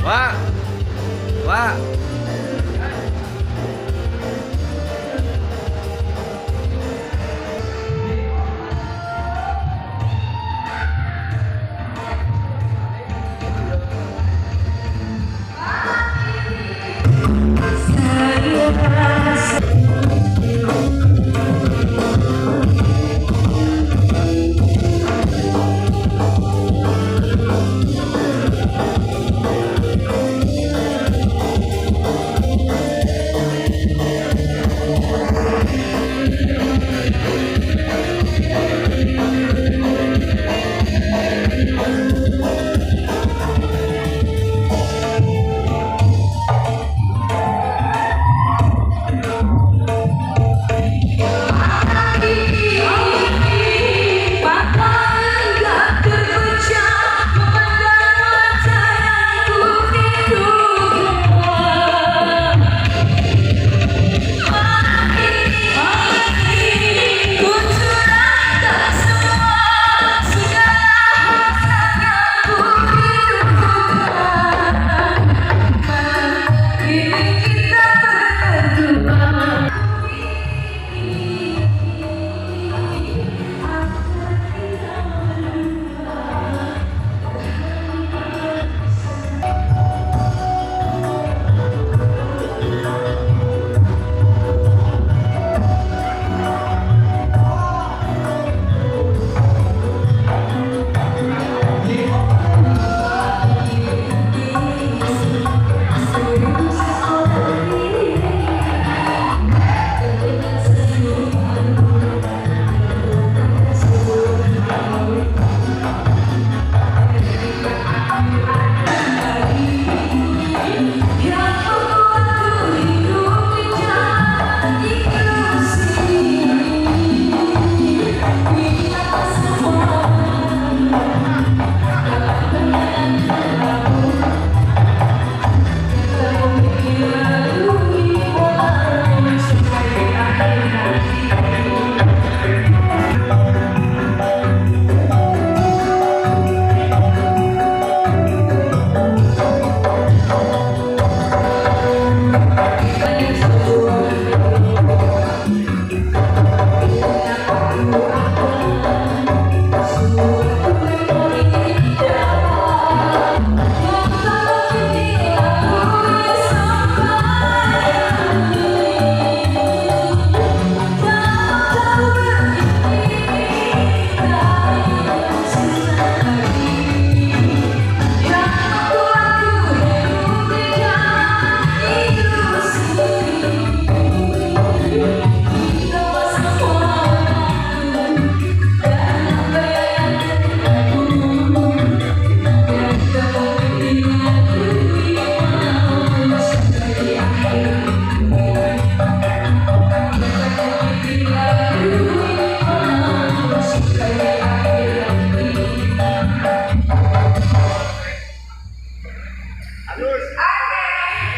Wah, wah.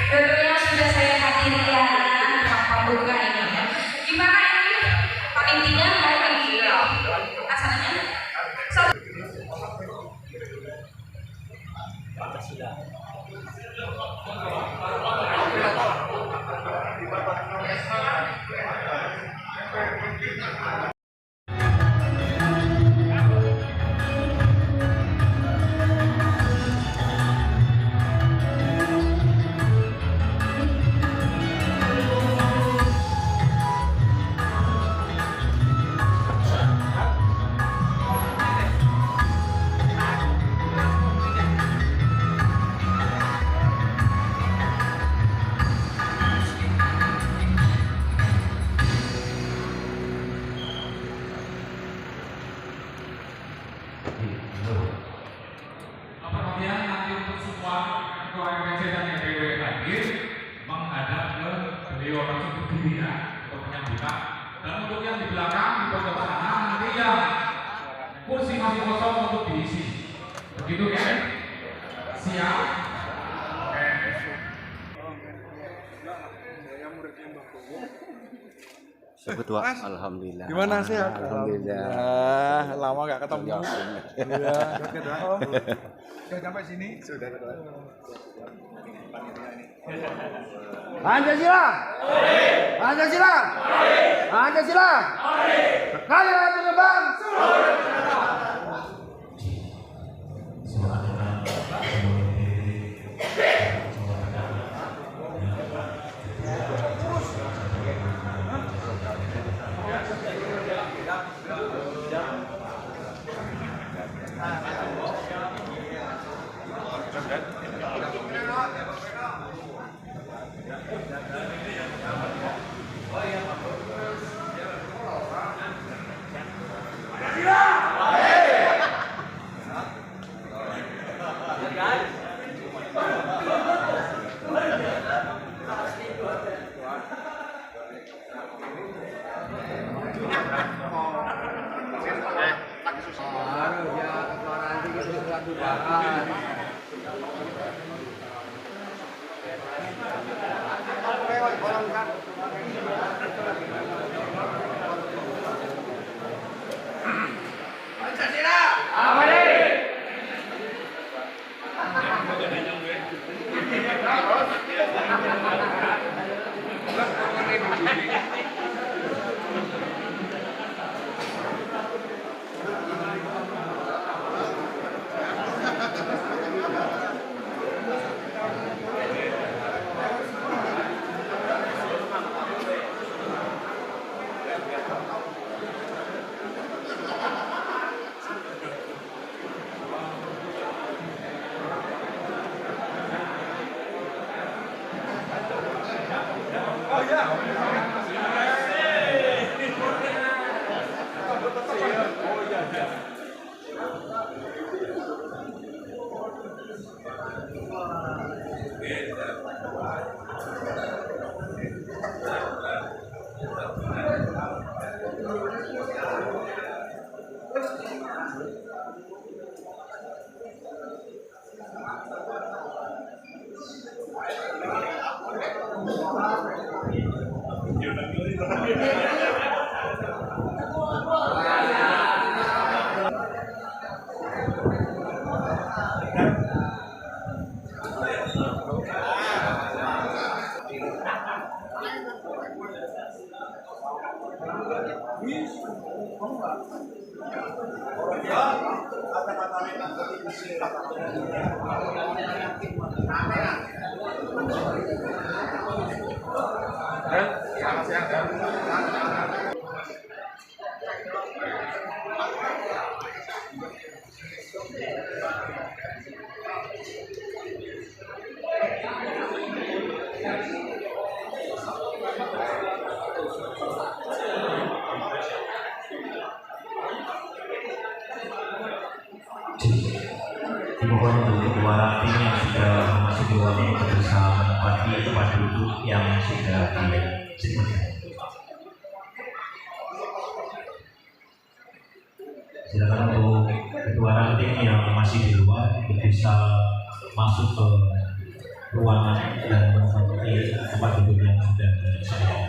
Tentunya sudah saya hadiri ya pembuka ini. Gimana ini? Pak intinya mau ini asalnya? Kemudian nanti untuk semua ketua RPC dan RPW hadir menghadap ke beliau langsung berdiri ya untuk menyambutkan. Dan untuk yang di belakang di pojok sana nanti yang kursi masih kosong untuk diisi. Begitu kan? Siap? Oke. Ketua. Alhamdulillah. Gimana sehat? Alhamdulillah. Lama gak ketemu. Iya. Ketua. Sudah sampai sini. Sudah Ketua. Pancasila. Pancasila. Pancasila. Kaya berkembang. Dimohon untuk kedua tim yang sudah memasuki ruang berusaha menempati tempat duduk yang sudah disediakan. Silakan untuk kedua tim yang masih di luar bisa masuk ke ruangan dan menempati tempat duduk yang sudah disediakan.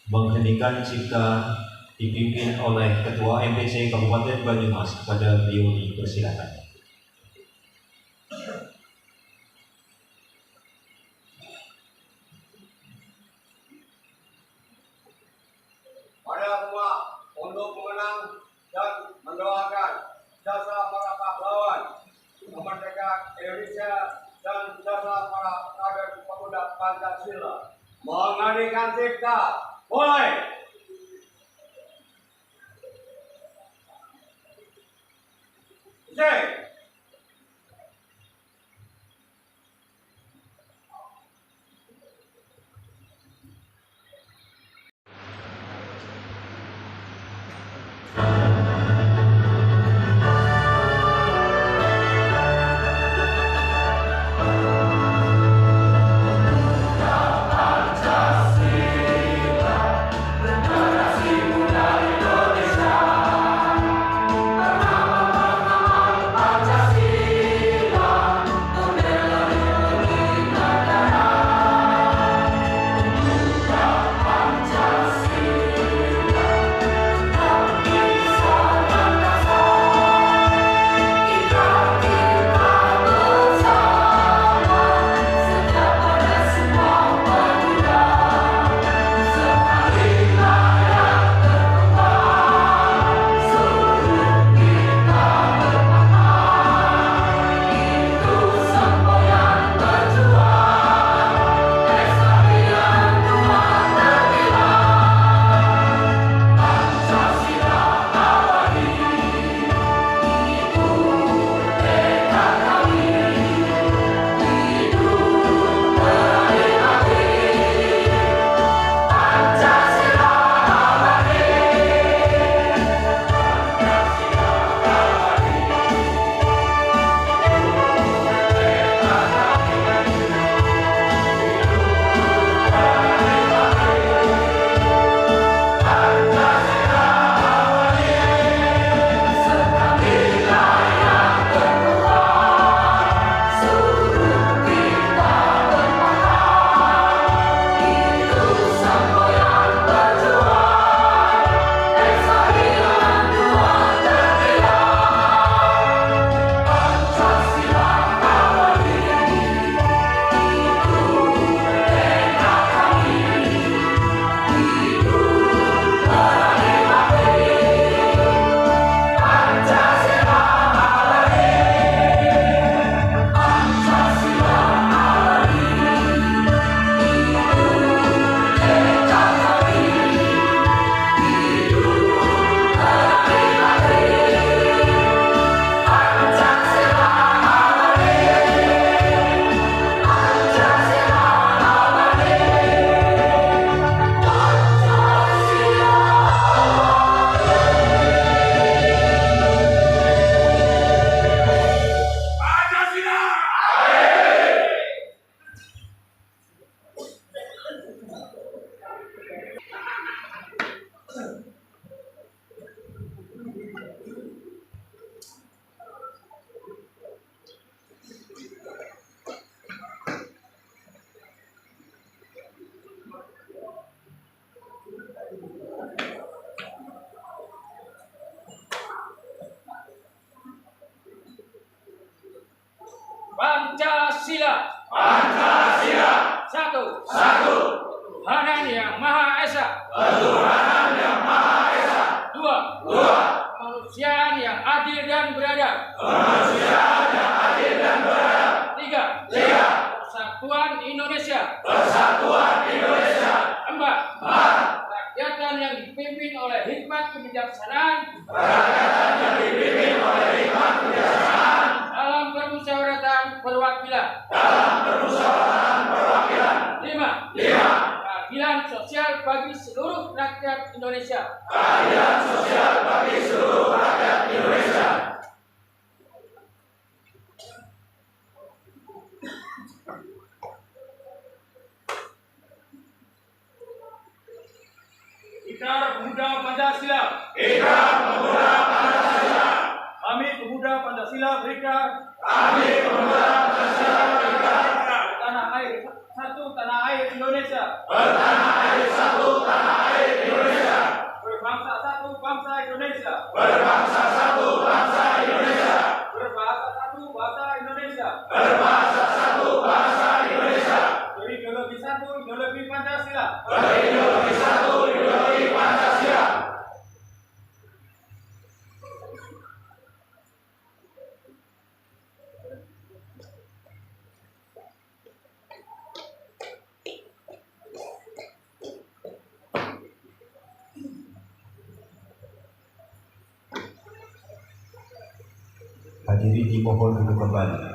mengheningkan cipta dipimpin oleh Ketua MPC Kabupaten Banyumas. Kepada beliau dipersilakan. Pada semua untuk mengenang dan mendoakan jasa para pahlawan kemerdekaan Indonesia dan jasa para kader pemuda Pancasila. Mengheningkan cipta, mulai. Cek. Pancasila. Pancasila. Satu. Satu. Tuhanan yang Maha Esa. Ketuhanan yang Maha Esa. Dua. Dua. Kemanusiaan yang adil dan beradab. Kemanusiaan yang adil dan beradab. Tiga. Tiga. Persatuan Indonesia. Persatuan Indonesia. Empat. Empat. Rakyatan yang dipimpin oleh hikmat kebijaksanaan. Rakyatan yang dipimpin oleh hikmat kebijaksanaan. Dalam permusyawaratan perwakilan. Dalam permusyawaratan perwakilan. Lima. Lima. Keadilan sosial bagi seluruh rakyat Indonesia. Keadilan sosial bagi seluruh rakyat Indonesia. Ikrar Pemuda Pancasila. Ikrar Pemuda Pancasila. Kami Pemuda Pancasila berikan. Kami Pemuda Pancasila berikan. Tanah air satu, tanah air Indonesia. Bertanah air satu, tanah air Berbahasa satu bangsa Indonesia. Berbahasa satu bahasa Indonesia. Berbahasa satu bahasa Indonesia. Berideologi satu ideologi Pancasila. Berideologi satu ideologi Pancasila. Hadirin dimohon duduk kembali.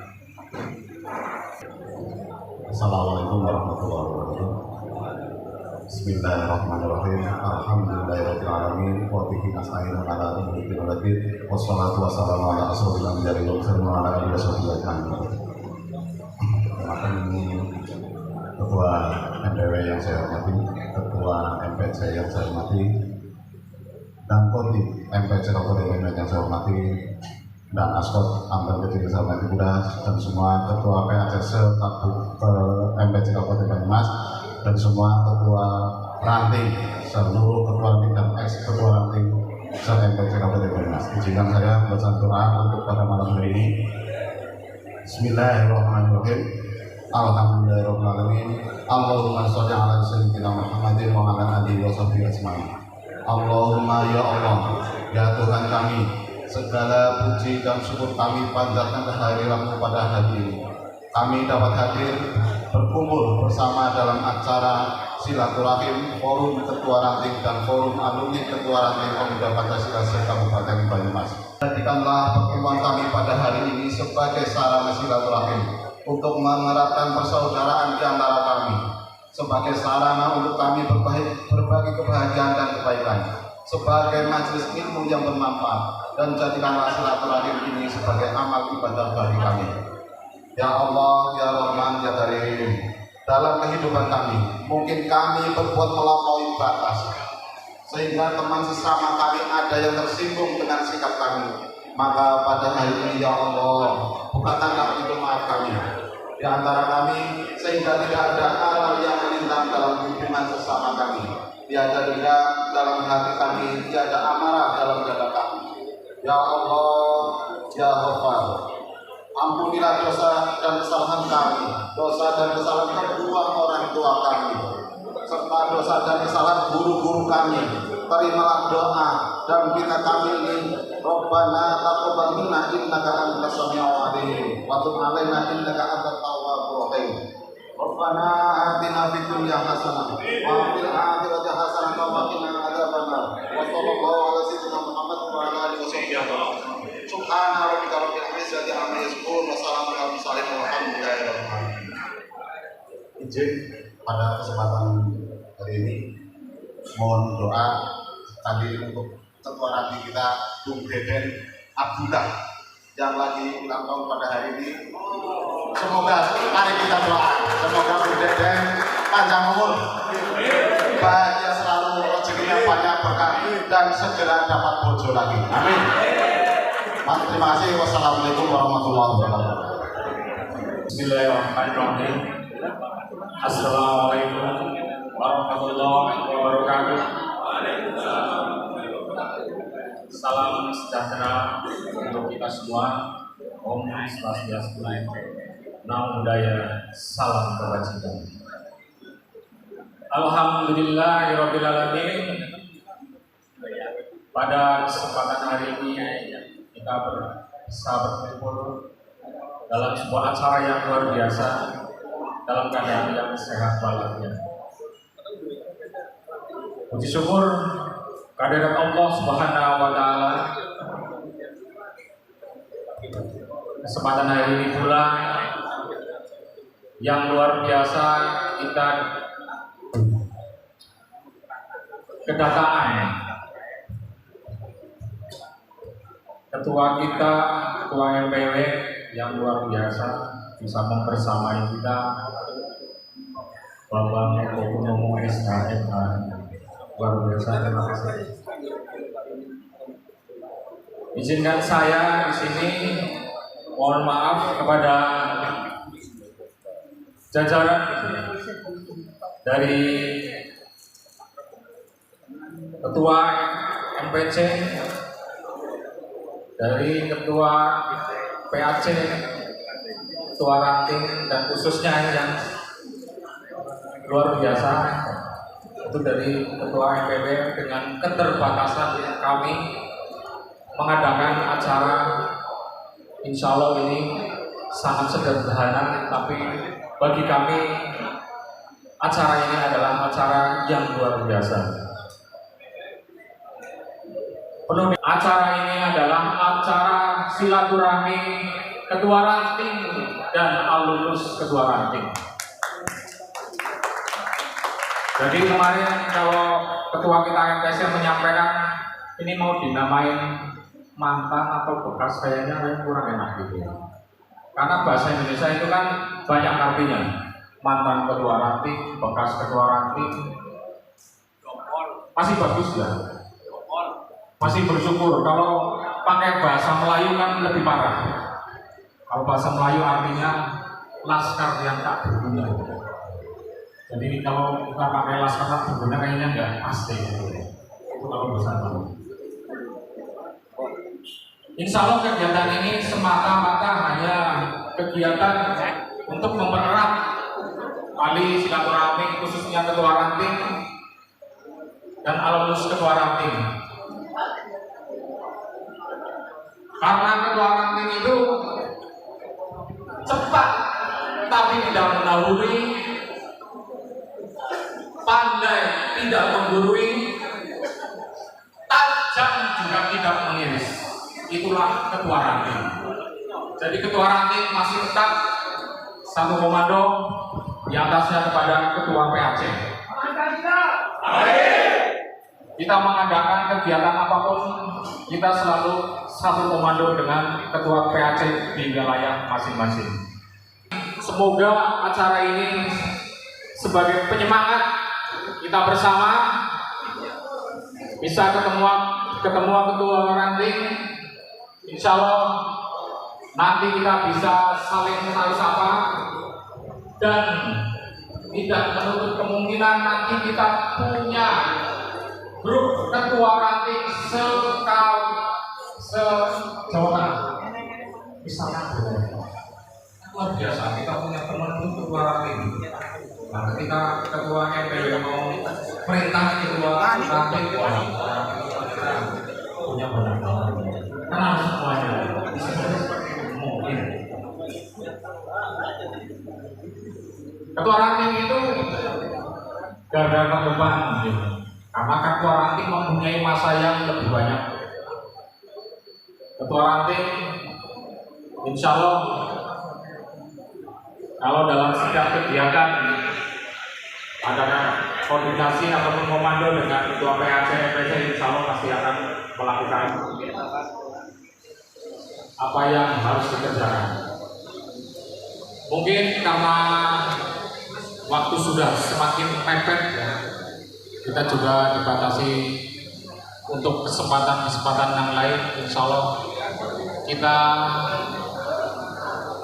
Assalamualaikum warahmatullahi wabarakatuh. Bismillahirrahmanirrahim. Alhamdulillahirabbil alamin wa bihi nasta'inu ala umuri waddin. Wassalatu wassalamu ala asrofil anbiya'i wal mursalin wa ala alihi washabbihi ajmain. Ini Ketua MPW yang saya hormati, Ketua MPC yang saya hormati, dan Kodim MPC Kabupaten Medan yang saya hormati, dan Askot Ambil Kecil saya hormati pula, dan semua Ketua PACS MPC Kabupaten Banyumas, dan semua Ketua Ranting, seluruh Ketua Ranting dan ex-Ketua Ranting se-MPC Kabupaten Banyumas. Izinkan saya membaca doa untuk pada malam hari ini. Bismillahirrahmanirrahim. Alhamdulillahirrahmanirrahim. Allahumma sholli ala sayyidina Muhammadin wa ala alihi wa sahbihi ajmain. Allahumma ya Allah, ya Tuhan kami, segala puji dan syukur kami panjatkan kehadiran-Mu pada hari ini. Kami dapat hadir berkumpul bersama dalam acara silaturahim Forum Ketua Ranting dan Forum Alumni Ketua Ranting Pemuda Pancasila se-Kabupaten Banyumas. Jadikanlah pertemuan kami pada hari ini sebagai sarana silaturahim untuk mengeratkan persaudaraan di antara kami, sebagai sarana untuk kami berbagi kebahagiaan dan kebaikan, sebagai majelis ilmu yang bermanfaat, dan jadikanlah silaturahim ini sebagai amal ibadah bagi kami. Ya Allah, ya Rahman, ya Karim, dalam kehidupan kami, mungkin kami berbuat melampaui batas, sehingga teman sesama kami ada yang tersinggung dengan sikap kami. Maka pada hari ini ya Allah, bukakanlah pintu maaf kami di antara kami, sehingga tidak ada hal yang melintang dalam hubungan sesama kami, tiada dendam dalam hati kami, tiada amarah dalam dada kami. Ya Allah, ya Ghaffar, ampunilah dosa dan kesalahan kami, dosa dan kesalahan kedua orang tua kami, serta dosa dan kesalahan guru-guru kami. Terimalah doa dan kita kami ini. Rabbana taqabbal minna innaka antas samiul alim wa tub 'alaina innaka antat tawwabur rahim. Rabbana atina fid dunya hasanah wa fil akhirati hasanah wa qina adzabannar. Wa sallallahu ala sayyidina Muhammad wa ala alihi wasallam. Subhana rabbika rabbil izzati amma yasifun wa salamun alal mursalin walhamdulillahi rabbil alamin. Izin pada kesempatan hari ini mohon doa tadi untuk Ketua Ranting kita Bung Deden Abdullah yang lagi ulang tahun pada hari ini. Semoga mari kita doa, semoga Bung Deden panjang umur, bahagia selalu, rezekinya banyak berkah dan segera dapat bojo lagi. Amin. Terima kasih. Wassalamualaikum warahmatullahi wabarakatuh. Bismillahirrahmanirrahim. Assalamualaikum warahmatullahi wabarakatuh. Salam sejahtera untuk kita semua. Om Swastiastu, Namo Buddhaya, salam kebajikan. Alhamdulillahirabbil alamin. Pada kesempatan hari ini kita bisa berkumpul dalam sebuah acara yang luar biasa dalam keadaan yang sehat walafiat. Puji syukur kehadirat Allah Subhanahu wa taala. Kesempatan hari ini pula yang luar biasa kita kedatangan ketua kita, ketua MPW yang luar biasa bisa mempersamai kita, Bapak Menko Purnomo SKM. Luar biasa, terima kasih. Izinkan saya di sini mohon maaf kepada jajaran dari Ketua MPC dari Ketua PAC, Ketua Ranting, dan khususnya yang luar biasa itu dari Ketua MPW dengan keterbatasan kami mengadakan acara. Insya Allah ini sangat sederhana, tapi bagi kami acara ini adalah acara yang luar biasa. Acara ini adalah acara silaturahmi Ketua Ranting dan alumnus Ketua Ranting. Jadi kemarin kalau Ketua kita MTC menyampaikan ini mau dinamain mantan atau bekas, kayaknya kurang enak gitu ya. Karena bahasa Indonesia itu kan banyak artinya. Mantan Ketua Ranting, bekas Ketua Ranting, masih bagus lah. Masih bersyukur. Kalau pakai bahasa Melayu kan lebih parah. Kalau bahasa Melayu artinya laskar yang tak berguna. Jadi kalau kita pakai laskar tak berguna kayaknya nggak pasti. Itu kalau bahasa Melayu. Insya Allah kegiatan ini semata-mata hanya kegiatan untuk mempererat tali silaturahmi khususnya Ketua Ranting dan alumnus Ketua Ranting. Karena Ketua Ranting itu cepat tapi tidak mendahului, pandai tidak menggurui, tajam juga tidak mengiris. Itulah Ketua Ranting. Jadi Ketua Ranting masih tetap satu komando, di atasnya kepada Ketua PAC. Kita mengadakan kegiatan apapun, kita selalu satu komando dengan Ketua PAC di wilayah masing-masing. Semoga acara ini sebagai penyemangat kita bersama bisa ketemuan Ketua Ranting. Insya Allah nanti kita bisa saling kenal sapa dan tidak menutup kemungkinan nanti kita punya grup Ketua Ranting se-Jawa Tengah. Misalnya luar biasa kita punya teman grup Ketua Ranting. Nah, ketika Ketua MPW mau perintah Ketua Ranting, punya benar. Kenal semuanya. Mungkin. Ketua Ranting itu gagal terdepan, gitu. Karena Ketua Ranting mempunyai masa yang lebih banyak. Ketua Ranting, insya Allah, kalau dalam setiap kegiatan ada koordinasi ataupun komando dengan Ketua PAC, MPC, insya Allah pasti akan melakukan apa yang harus dikerjakan. Mungkin karena waktu sudah semakin mepet ya, kita juga dibatasi untuk kesempatan-kesempatan yang lain. Insya Allah kita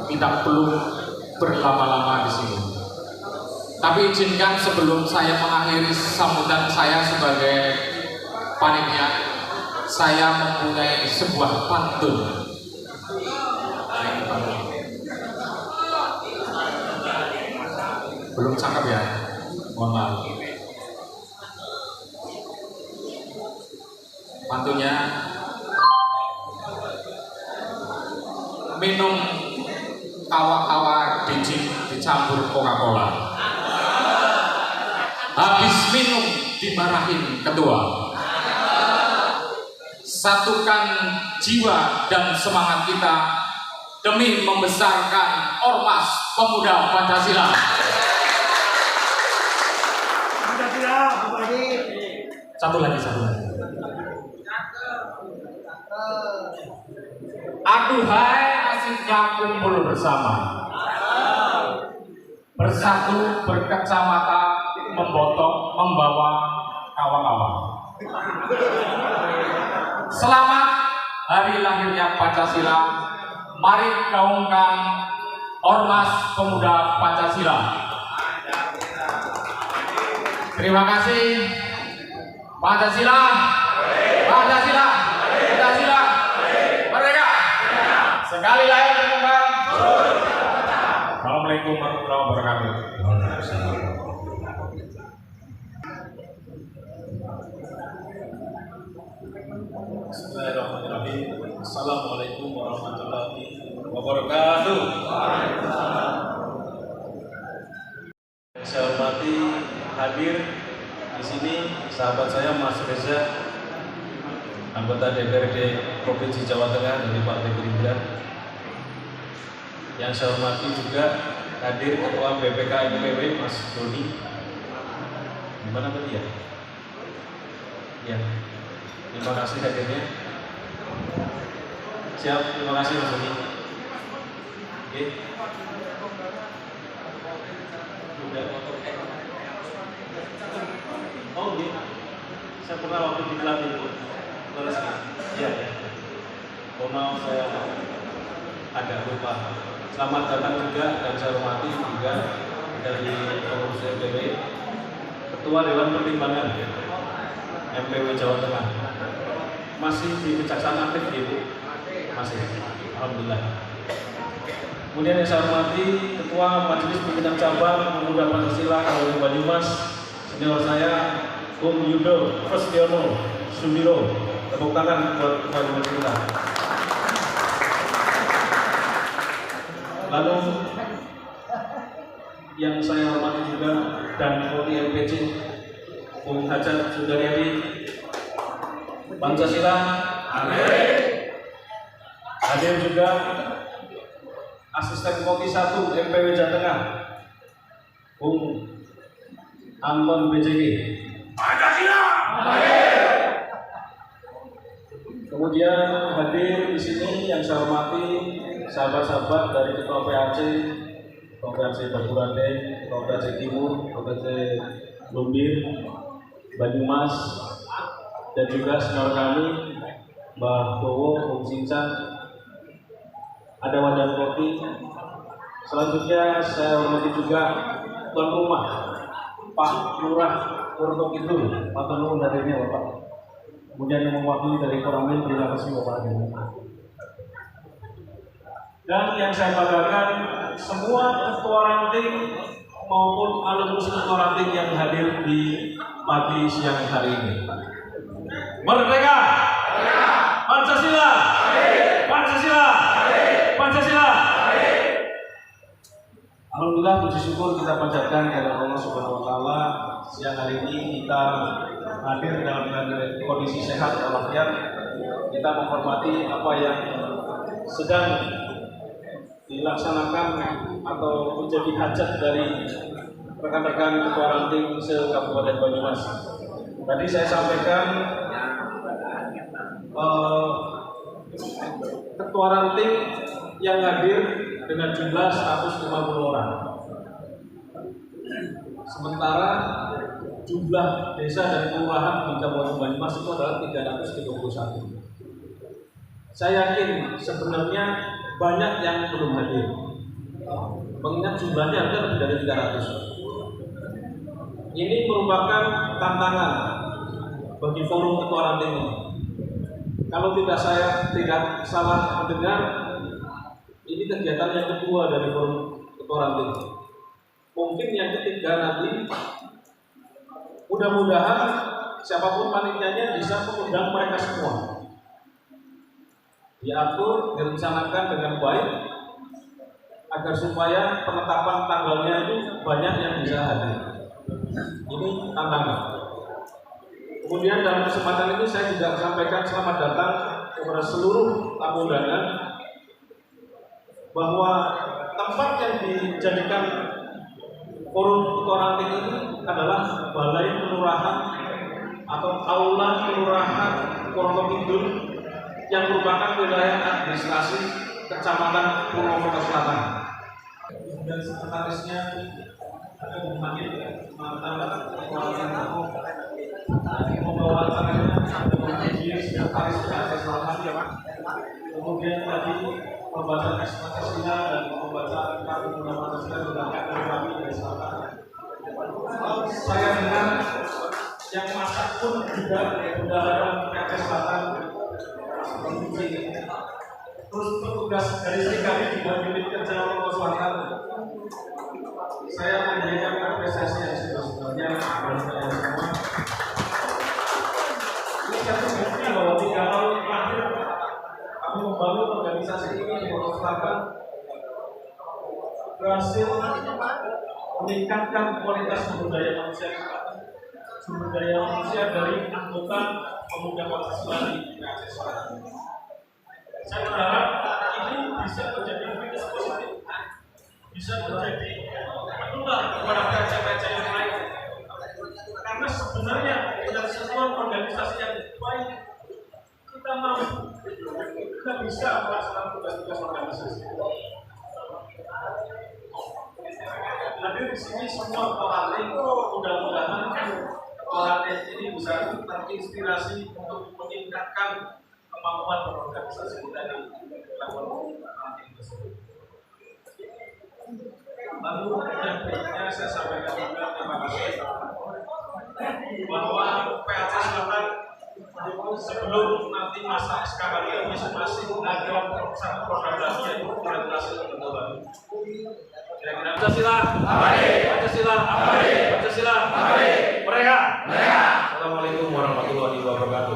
tidak perlu berlama-lama di sini. Tapi izinkan sebelum saya mengakhiri sambutan saya sebagai panitia, saya mempunyai sebuah pantun. Belum cakep ya, mohon maaf. Pantunnya, minum kawa-kawa dicampur Coca-Cola. Habis minum dimarahin ketua. Satukan jiwa dan semangat kita demi membesarkan Ormas Pemuda Pancasila. Satu lagi. Aduhai asiknya kumpul bersama, bersatu berkacamata membawa kawan-kawan. Selamat hari lahirnya Pancasila. Mari gaungkan Ormas Pemuda Pancasila. Terima kasih. Pancasila, Pancasila, Pancasila, merdeka. Sekali lahir berkembang. Assalamualaikum warahmatullahi wabarakatuh. Bismillahirrahmanirrahim. Assalamualaikum warahmatullahi wabarakatuh. Saya hormati hadir di sini sahabat saya Mas Reza, anggota DPRD Provinsi Jawa Tengah dari Partai Gerindra. Yang saya hormati juga hadir Ketua BPK NPW Mas Doni. Gimana tadi ya? Ya. Terima kasih hadirnya. Siap, terima kasih Mas Doni. Oke. Oh iya, saya pernah waktu di pelatih itu. Terus iya ya. Mau saya agak lupa. Selamat datang juga dan saya hormati juga dari pengurus MPW, Ketua Dewan Pertimbangan MPW Jawa Tengah. Masih di Kejaksaan aktif gitu, masih. Alhamdulillah. Kemudian yang saya hormati Ketua Majelis Pimpinan Cabang Pemuda Pancasila Kabupaten Banyumas, senior saya Bung Yudo Festiono Sudiro. Tepuk tangan buat Banyumas kita. Lalu yang saya hormati juga dan Koni LPC Bung Hajat Sudaryadi. Pancasila. Amin. Hadir juga Asisten Kopi 1 MPW Jawa Tengah Bung Anton BJG. Pancasila. Amin. Kemudian hadir di sini yang saya hormati sahabat-sahabat dari Ketua PAC, Ketua PAC Baturande, Ketua PAC Timur, Ketua PAC Lumbir, Banyumas, dan juga senior kami Mbah Bowo, Bung Sincang, ada Wadah Kopi. Selanjutnya saya hormati juga tuan rumah Pak Lurah Purto Kidul, Pak Nuwun hadirnya Bapak. Kemudian yang mewakili dari Koramil, terima kasih Bapak hadirnya. Dan yang saya banggakan semua ketua ranting maupun alumnus ketua ranting yang hadir di pagi siang hari ini. Merdeka! Pancasila! Pancasila! Pancasila! Alhamdulillah, puji syukur kita panjatkan kepada Allah Subhanahu wa Ta'ala. Siang hari ini kita hadir dalam kondisi sehat walafiat. Kita menghormati apa yang sedang dilaksanakan atau menjadi hajat dari rekan-rekan ketua ranting se-Kabupaten Banyumas. Tadi saya sampaikan ketua ranting yang hadir dengan jumlah 150 orang. Sementara jumlah desa dan kelurahan di Kabupaten Banyumas itu adalah 331. Saya yakin sebenarnya banyak yang belum hadir. Mengingat jumlahnya ada lebih dari 300. Ini merupakan tantangan bagi forum ketua ranting ini. Kalau saya tidak salah mendengar, ini kegiatan yang kedua dari forum ketua ranting. Mungkin yang ketiga nanti, mudah-mudahan siapapun panitianya bisa mengundang mereka semua. Diatur, direncanakan dengan baik agar supaya penetapan tanggalnya itu banyak yang bisa hadir. Ini tantangan. Kemudian dalam kesempatan ini saya juga sampaikan selamat datang kepada seluruh tamu undangan bahwa tempat yang dijadikan forum ketua ranting ini adalah Balai Kelurahan atau Aula Kelurahan Purto Kidul yang merupakan wilayah administrasi Kecamatan Purwokerto Selatan. Dan sekretarisnya ada Bung Hamid, mantan ketua ranting. Membawa acaranya ada Bung Hamid, sekretaris PAC Selatan. Kemudian tadi pembacaan Pancasila dan pembacaan Kartu Tanda Pancasila dilakukan oleh kami dari Selatan. Saya dengar yang masak pun juga dari PAC Selatan. terus petugas dari serikali dibuat unit kerja Lombok Selatan. Saya memberikan apresiasi yang sebesar-besarnya kepada kalian semua. Ini satu bukti bahwa 3 tahun terakhir kami membangun organisasi ini di Lombok Selatan berhasil meningkatkan kualitas sumber daya manusia kita. Sumber daya manusia dari anggota pemuda Pancasila di Aceh Selatan. Saya berharap ini bisa menjadi efek positif, bisa menjadi penular kepada PAC-PAC yang lain. Karena sebenarnya dengan satuan organisasi yang baik, kita mampu, kita bisa melaksanakan tugas-tugas organisasi. Hadir di sini semua pelatih, mudah-mudahan pelatih ini bisa terinspirasi untuk meningkatkan kemampuan berorganisasi kita di level pelatih tersebut. Lalu yang berikutnya saya sampaikan juga terima kasih bahwa PAC Selatan sebelum nanti masa SKK ini masih ada satu program lagi yaitu orientasi pengetahuan. Pancasila, Pancasila, Pancasila, mereka. Assalamualaikum warahmatullahi wabarakatuh.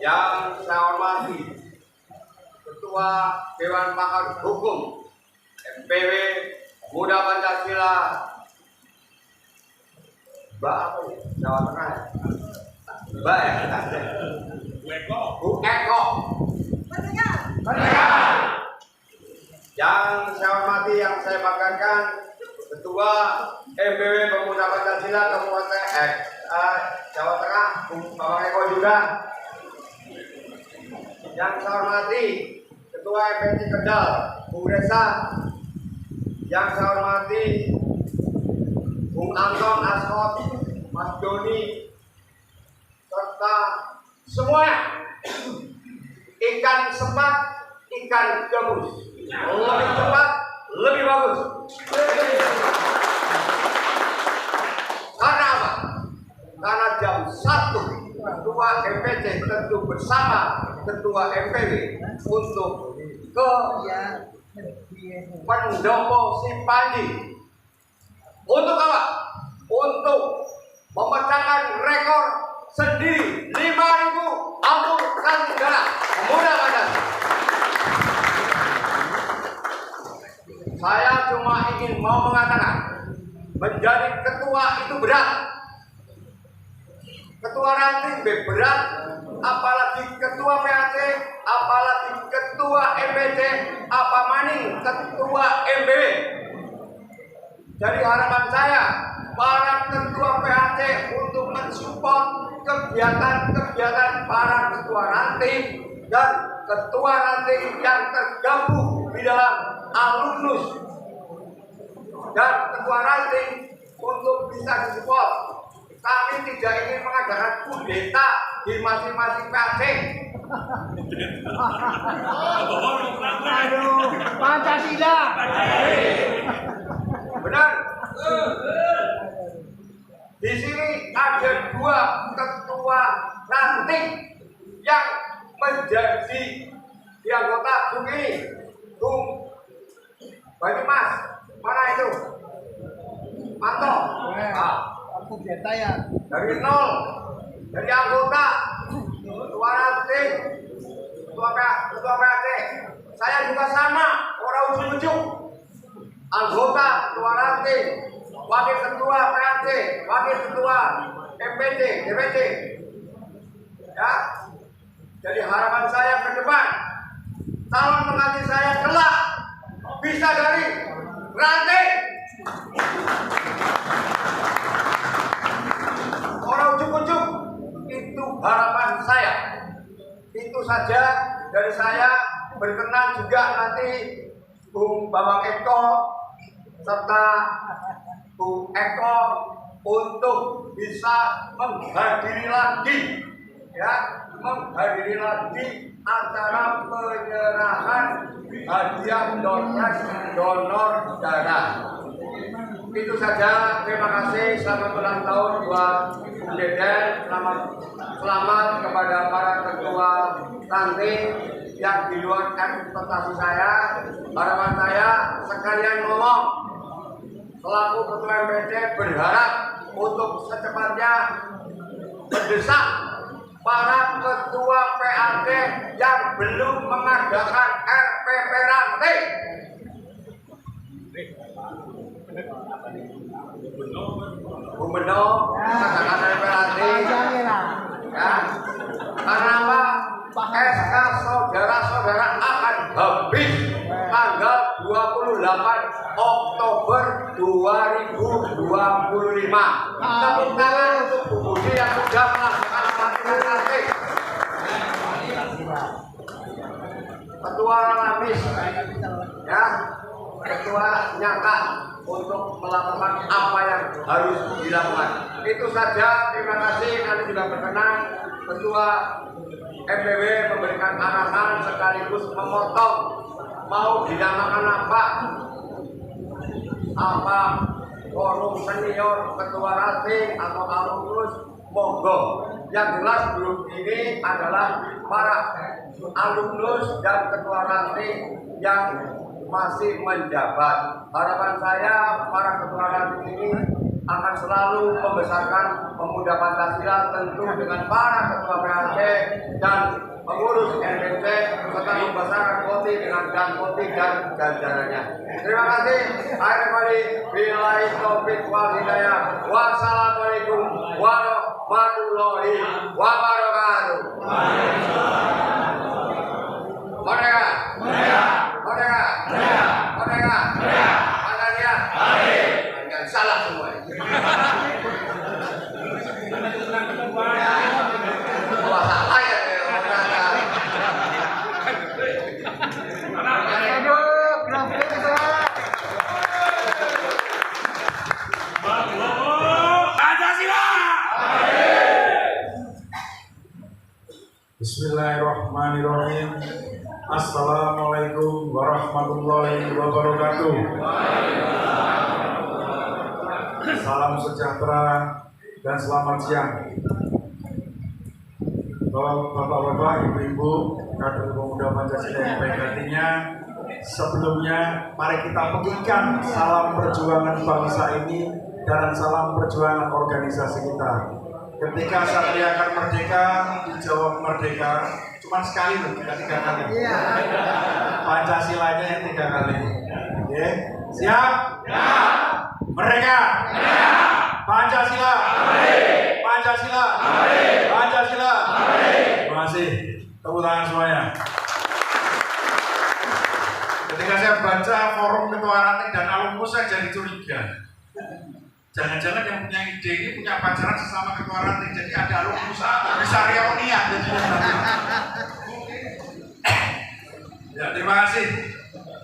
Yang saya hormati Ketua Dewan Pakar Hukum MPW Muda Pancasila Mbak apa ya? Jawa Tengah ya? Mbak ya? Bu Eko. Yang saya hormati, yang saya banggakan Ketua MPW Pemuda Pancasila Kabupaten Jawa Tengah, Bapak Eko juga. Yang saya hormati Ketua MPC Kendal, Bung Reza. Yang saya hormati Bung Anton, Asot, Mas Doni, serta semuanya. Ikan sepat, ikan gabus. Lebih cepat, lebih bagus. Karena apa? Karena jam 1 Ketua MPC tentu bersama Ketua MPW untuk ke Pendopo Simpandi. Untuk apa? Untuk memecahkan rekor sendiri 5.000 angkutan negara Pemuda Pancasila. Saya cuma ingin mau mengatakan menjadi ketua itu berat. Ketua ranting berat, apalagi ketua PAC, apalagi ketua MPC, apa maning ketua MBW. Jadi harapan saya para ketua PAC untuk mensupport kegiatan-kegiatan para ketua ranting dan ketua ranting yang tergabung di dalam alumnus dan ketua ranting untuk bisa disupport. Kami tidak ingin mengadakan kudeta di masing-masing PAC. Aduh, Pancasila. Benar. Di sini ada 2 ketua ranting yang menjadi di anggota Bung ini, Bung Banyumas, mana itu? Manto. Dari 0, dari anggota, ketua ranting, ketua PAC. Saya juga sama, orang ujung-ujung. Anggota, ketua ranting, wakil ketua PAC, wakil ketua MPC, DPC. Ya, jadi harapan saya ke depan, calon pengganti saya kelak bisa dari ranting. Orang ujung-ujung, itu harapan saya. Itu saja dari saya. Berkenan juga nanti Bung Bambang Eko serta Bung Eko untuk bisa menghadiri lagi, ya, menghadiri lagi acara penyerahan hadiah donor darah. Itu saja, terima kasih, selamat ulang tahun buat Deden, selamat kepada para ketua ranting yang di luar ekspektasi saya. Harapan saya sekalian ngomong, selaku ketua MPC berharap untuk secepatnya mendesak para ketua PAD yang belum mengadakan RPP ranting. Gubernur mengadakan RPP ranting, ya, karena apa? SK saudara-saudara akan habis tanggal 28 Oktober 2025. Tepuk tangan untuk Bu Budi yang sudah melakukan pelatihan ranting. Ketua Lamis, ya, ketua nyata untuk melakukan apa yang harus dilakukan. Itu saja, terima kasih. Nanti juga berkenan ketua MPW memberikan arahan sekaligus memotong mau dinamakan apa forum senior, ketua ranting atau alumnus, monggo. Yang jelas grup ini adalah para alumnus dan ketua ranting yang masih menjabat. Harapan saya para ketua ranting ini akan selalu membesarkan pemuda Pancasila, tentu dengan para ketua PAD dan pengurus MPC, serta membesarkan Koti dengan dan Koti dan jajarannya. Terima kasih. Akhir kali, billahi taufiq wal hidayah. Wassalamualaikum warahmatullahi wabarakatuh. Merdeka! Merdeka! Merdeka! Merdeka! Merdeka! Jangan salah semua. Kuasa saya Bismillahirrahmanirrahim. Assalamualaikum warahmatullahi wabarakatuh. Salam sejahtera dan selamat siang. Bapak-bapak, ibu-ibu, kader pemuda Pancasila yang baik hatinya, sebelumnya mari kita pegikan salam perjuangan bangsa ini dan salam perjuangan organisasi kita. Ketika Satria akan merdeka, dijawab merdeka, cuma sekali loh, tidak 3 kali. Pancasilanya yang 3 kali. Oke, siap? Merdeka! Pancasila! Pancasila! Pancasila! Terima kasih. Tepuk tangan semuanya. Ketika saya baca forum ketua ranting dan alumnus, saya jadi curiga. Jangan-jangan yang punya ide ini punya pacaran sesama ketua ranting, jadi ada alumnus bisa reunian. Ya, terima kasih.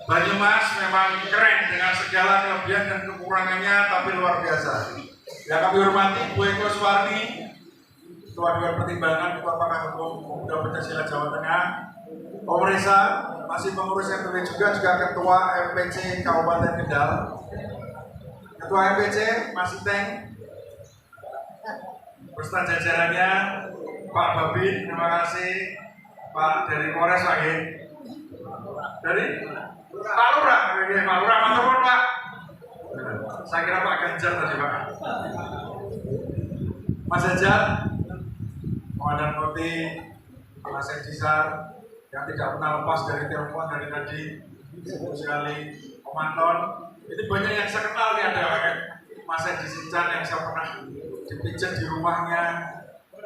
Banyumas memang keren dengan segala kelebihan dan kekurangannya, tapi luar biasa. Yang kami hormati Bu Eko Suwarni, Ketua Dewan Pertimbangan, Ketua Pakar Hukum Pemuda Pancasila Jawa Tengah, Om Reza, masih pengurus MPW juga Ketua MPC Kabupaten Kendal, Ketua MPC masih Teng, beserta jajarannya, Pak Babin, terima kasih, Pak dari Polres lagi, dari Pak Lurah, Pak Lurah, mantap Pak. Saya kira Pak Ganjar tadi Pak. Mas Ajat, Komandan Koti, Mas Ejisar, yang tidak pernah lepas dari telepon dari tadi, sibuk sekali, Komandan. Ini banyak yang saya kenal nih, ada Mas Ejisar yang saya pernah dipijat di rumahnya,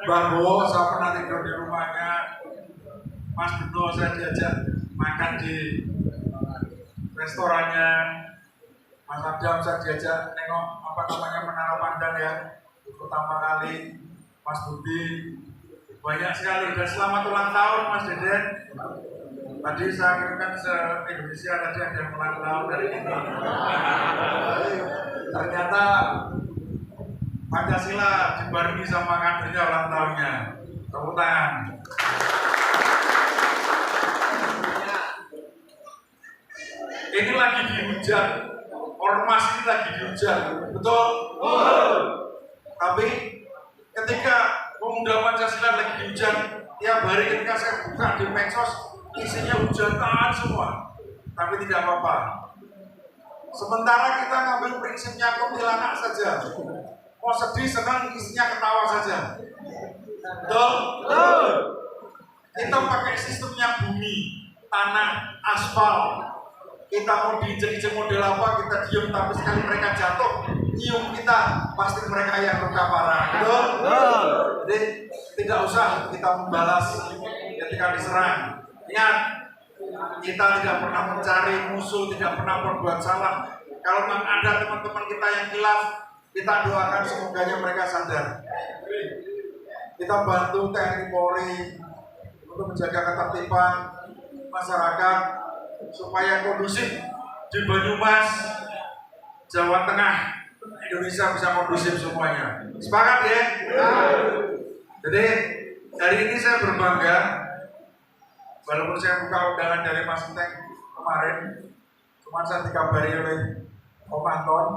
Mbak Bowo saya pernah tidur di rumahnya, Mas Beno saya diajak makan di restorannya, Mas Adam saya diajak nengok Menara Pandang ya pertama kali, Mas Budi, banyak sekali. Dan selamat ulang tahun Mas Deden. Tadi saya kirimkan se-Indonesia tadi ada yang ulang tahun dari ini. Ternyata Pancasila dibarengi sama kadernya ulang tahunnya. Tepuk tangan. bijak. Ormas ini lagi dihujat, betul? Tapi ketika pemuda Pancasila lagi dihujat, tiap hari ketika saya buka di medsos isinya hujatan semua. Tapi tidak apa-apa. Sementara kita ngambil prinsipnya kuntilanak saja. Mau sedih, senang, isinya ketawa saja. Betul? Kita pakai sistemnya bumi, tanah, aspal. Kita mau diinjek-injek model apa, kita diem, tapi sekali mereka jatuh, nyium kita, pasti mereka yang luka parah. Betul? Jadi tidak usah kita membalas ketika diserang. Ingat, kita tidak pernah mencari musuh, tidak pernah berbuat salah. Kalau memang ada teman-teman kita yang khilaf, kita doakan semoganya mereka sadar. Kita bantu TNI Polri untuk menjaga ketertiban masyarakat supaya kondusif di Banyumas, Jawa Tengah, Indonesia bisa kondusif semuanya. Sepakat ya? Jadi hari ini saya berbangga, walaupun saya buka undangan dari Mas Enteng kemarin, cuma saya dikabari oleh Om Anton,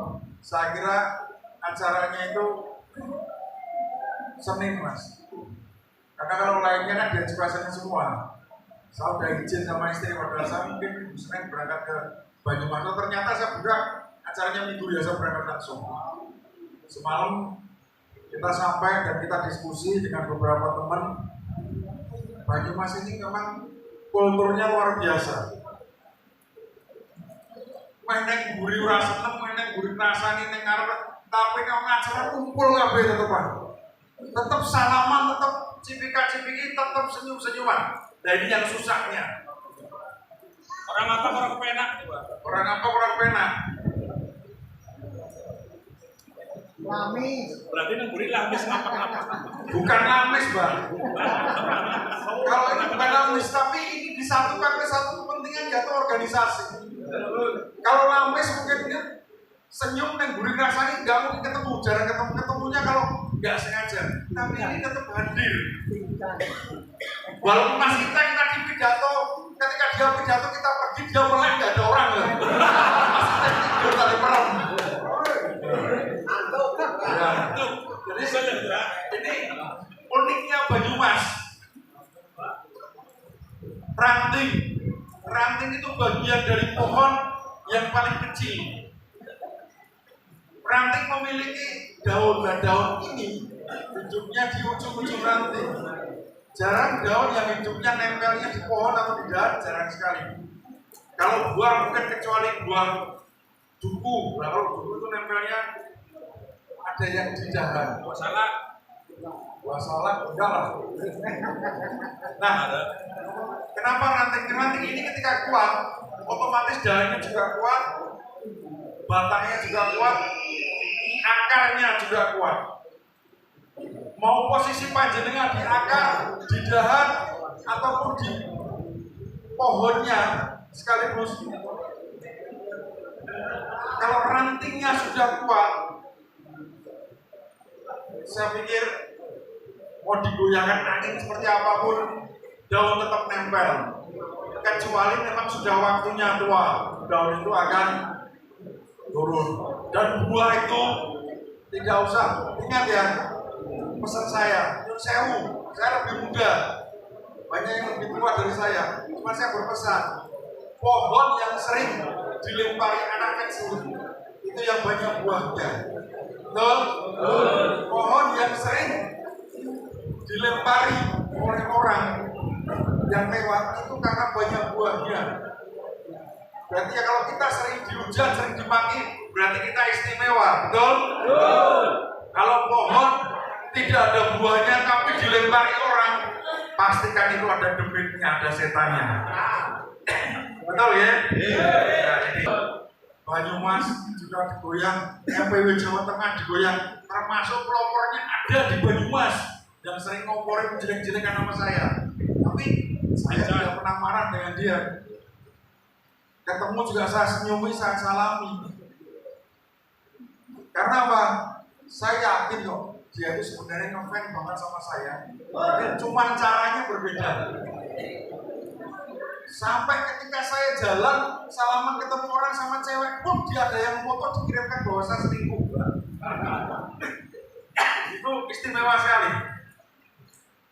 saya kira acaranya itu Senin Mas. Karena kalau lainnya kan di ekspresinya semua. Saya udah izin sama istri pada saya mungkin Senin berangkat ke Banyumas. Ternyata saya buka acaranya minggu ya, saya berangkat langsung. Semalam kita sampai dan kita diskusi dengan beberapa teman. Banyumas ini memang kulturnya luar biasa. Meneng guri ora seneng, meneng guri rasane ning ngarep, tapi nek ngacara kumpul kabeh tetepan. Tetap salaman, tetap cipika-cipiki, tetap senyum-senyuman. Nah ini yang susahnya. Orang apa orang kepenak? Orang apa orang kepenak? Lamis. Berarti nengguri lamis ngapa-ngapa. Bukan lamis, Bang. Kalau ini bukan lamis, tapi ini disatukan ke satu kepentingan yaitu organisasi. Kalau lamis mungkin dia senyum dan gurih rasanya nggak mungkin ketemu, jarang ketemunya kalau nggak sengaja. Tapi ini tetap hadir. Walaupun Mas kita di pidato, ketika dia pidato kita pergi dia melek nggak ada orang lah. Mas kita tidur tadi perang. Jadi ini uniknya Banyumas. Ranting itu bagian dari pohon yang paling kecil. Ranting memiliki daun, dan daun ini hidupnya di ujung-ujung ranting. Jarang daun yang hidupnya nempelnya di pohon atau di daun, jarang sekali. Kalau buah mungkin kecuali buah duku. Nah, kalau duku itu nempelnya ada yang di dahan. Buah salak enggak lah. Nah, kenapa ranting ini ketika kuat, otomatis dahannya juga kuat, batangnya juga kuat, akarnya juga kuat. Mau posisi panjenengan di akar, di dahan, ataupun di pohonnya sekaligus. Kalau rantingnya sudah kuat, saya pikir mau digoyangkan angin seperti apapun, daun tetap nempel. Kecuali memang sudah waktunya tua, daun itu akan turun. Dan buah itu tidak usah. Ingat ya, pesan saya, nyun sewu, saya lebih muda, banyak yang lebih tua dari saya. Cuma saya berpesan, pohon yang sering dilempari anak kecil itu yang banyak buahnya. Betul? Pohon yang sering dilempari oleh orang yang lewat itu karena banyak buahnya. Berarti ya kalau kita sering dihujat, sering dimaki, berarti kita istimewa, betul? Kalau pohon tidak ada buahnya tapi dilempari orang, pastikan itu ada demitnya, ada setannya. Betul ya? Nah, ini Banyumas juga digoyang, MPW Jawa Tengah digoyang, termasuk pelopornya ada di Banyumas yang sering ngomporin jelek-jelekan nama saya. Tapi saya tidak pernah marah dengan dia. Ketemu juga saya senyumi, saya salami. Karena apa? Saya yakin kok dia itu sebenarnya ngefans banget sama saya. Cuma caranya berbeda. Sampai ketika saya jalan salaman ketemu orang sama cewek pun dia ada yang foto dikirimkan bahwa saya selingkuh. Itu istimewa sekali.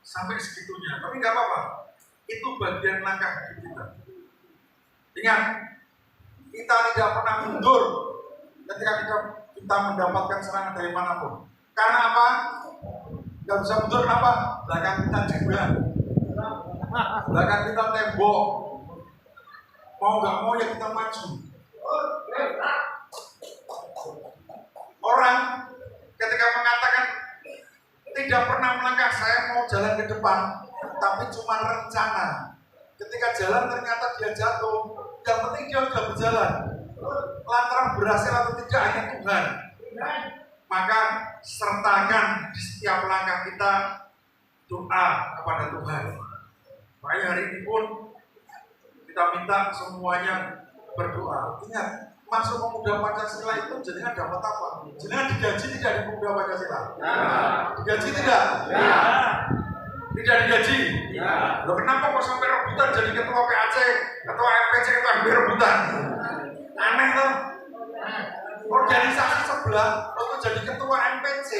Sampai segitunya, tapi nggak apa-apa. Itu bagian langkah hidup kita. Ingat, kita tidak pernah mundur ketika kita mendapatkan serangan dari manapun. Karena apa? Nggak bisa mundur, kenapa? Belakang kita juga. Belakang kita tembok. Mau nggak mau ya kita maju. Orang ketika mengatakan tidak pernah melangkah, saya mau jalan ke depan, tapi cuma rencana. Ketika jalan ternyata dia jatuh, yang penting dia sudah berjalan. Lantaran berhasil atau tidak hanya Tuhan. Maka sertakan di setiap langkah kita doa kepada Tuhan. Makanya hari ini pun kita minta semuanya berdoa. Ingat, masuk pemuda Pancasila itu jadinya dapat apa? Jadinya digaji tidak di pemuda Pancasila? Digaji tidak? Tidak digaji? Loh, kenapa kok sampai rebutan jadi ketua PAC, ketua MPC, ketua MB rebutan? Aneh tuh. Organisasi sebelah untuk jadi ketua MPC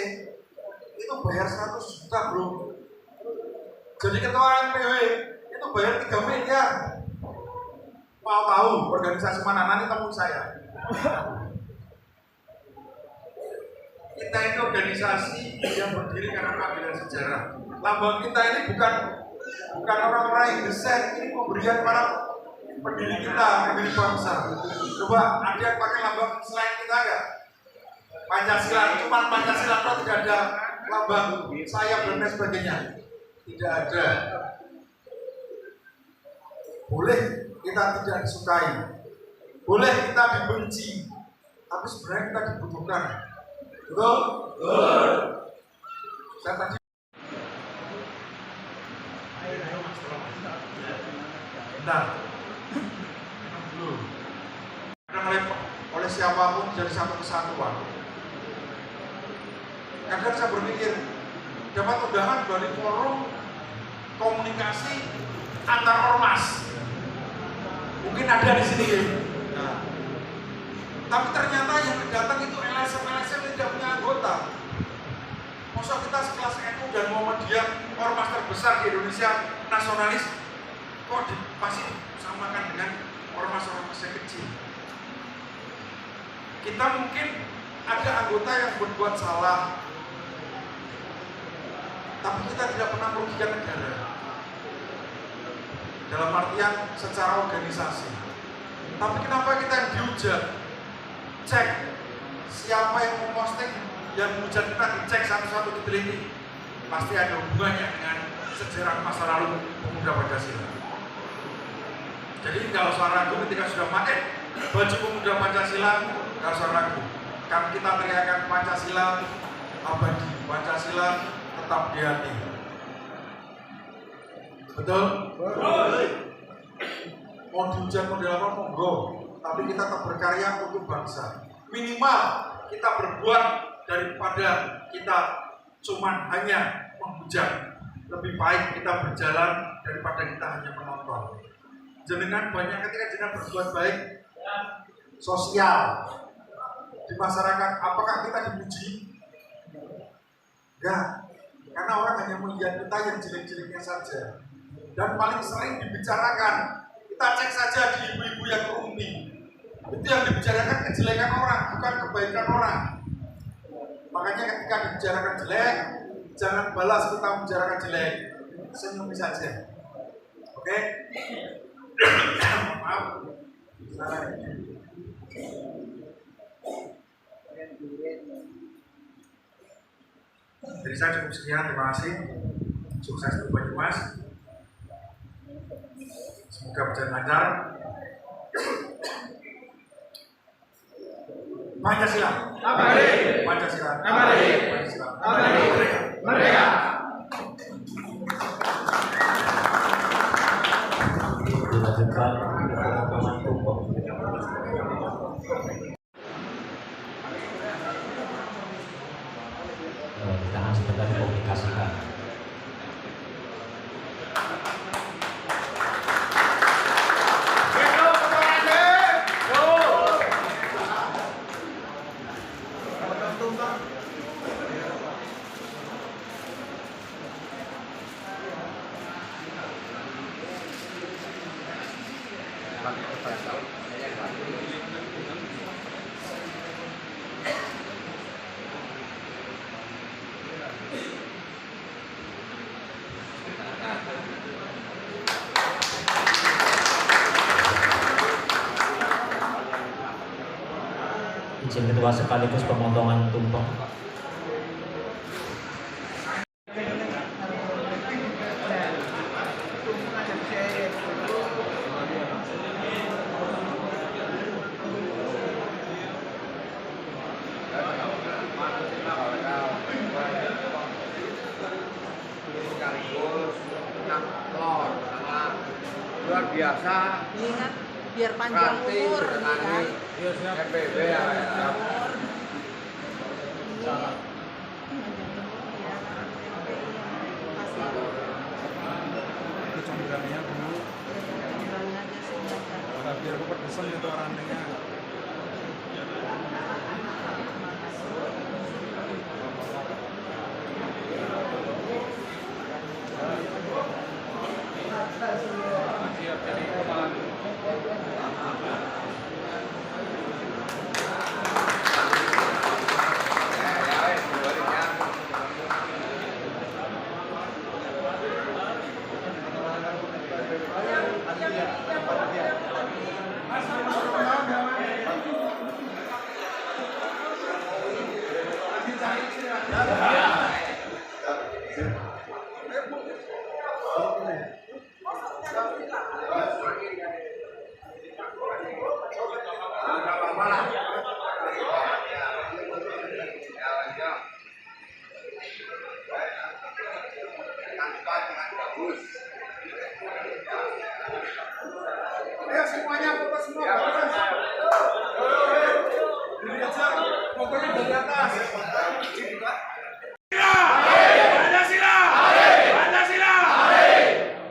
itu bayar 100 juta bro. Jadi ketua MPW itu bayar 3 miliar. Mau tahu organisasi mana? Nanti temui saya. Kita ini organisasi yang berdiri karena keadilan sejarah. Lambang kita ini bukan orang-orang yang desain, ini pemberian para pendiri kita, pendiri bangsa. Coba ada yang pakai lambang selain kita enggak? Pancasila, cuma Pancasila itu tidak ada lambang sayap dan lain sebagainya. Tidak ada. Boleh kita tidak disukai, boleh kita dibenci, tapi sebenarnya kita dibutuhkan. Betul? Betul. Saya tadi bentar. Dulu. Oleh siapapun dari satu kesatuan. Kadang saya berpikir dapat undangan dari forum komunikasi antar ormas. Mungkin ada di sini ya. Nah. Tapi ternyata yang datang itu LSM tidak punya anggota. Masa kita sekelas NU dan Muhammadiyah, ormas terbesar di Indonesia, nasionalis, kok pasti disamakan dengan ormas-ormas yang kecil. Kita mungkin ada anggota yang berbuat salah, tapi kita tidak pernah merugikan negara. Dalam artian secara organisasi. Tapi kenapa kita yang dihujat? Cek siapa yang memposting yang menghujat kita, dicek satu-satu, diteliti. Pasti ada hubungannya dengan sejarah masa lalu pemuda Pancasila. Jadi kalau usah ragu ketika sudah pakai baju pemuda Pancasila, nggak usah ragu. Kan kita teriakan Pancasila abadi, Pancasila tetap di hati. Betul? Mau dihujat model apa monggo, tapi kita tetap berkarya untuk bangsa. Minimal kita berbuat daripada kita cuman hanya menghujat. Lebih baik kita berjalan daripada kita hanya menonton. Jenengan banyak ketika jenengan berbuat baik sosial di masyarakat, apakah kita dipuji? Enggak, karena orang hanya melihat kita yang jelek-jeleknya saja. Dan paling sering dibicarakan, kita cek saja di ibu-ibu yang rumpi, itu yang dibicarakan kejelekan orang, bukan kebaikan orang. Makanya ketika dibicarakan jelek, jangan balas kita membicarakan jelek, senyumi saja. Oke? Maaf. Jadi saya cukup sekian, terima kasih. Sukses untuk Banyumas. Semoga berjalan lancar. Pancasila. Pancasila. Pancasila. Merdeka. Dilanjutkan ditahan sebentar dikomunikasikan. Izin ketua sekaligus pemotongan tumpeng. Luar biasa. Ingat biar panjang umur ini kan. FPB ya. Biar aku berpesan itu orangnya.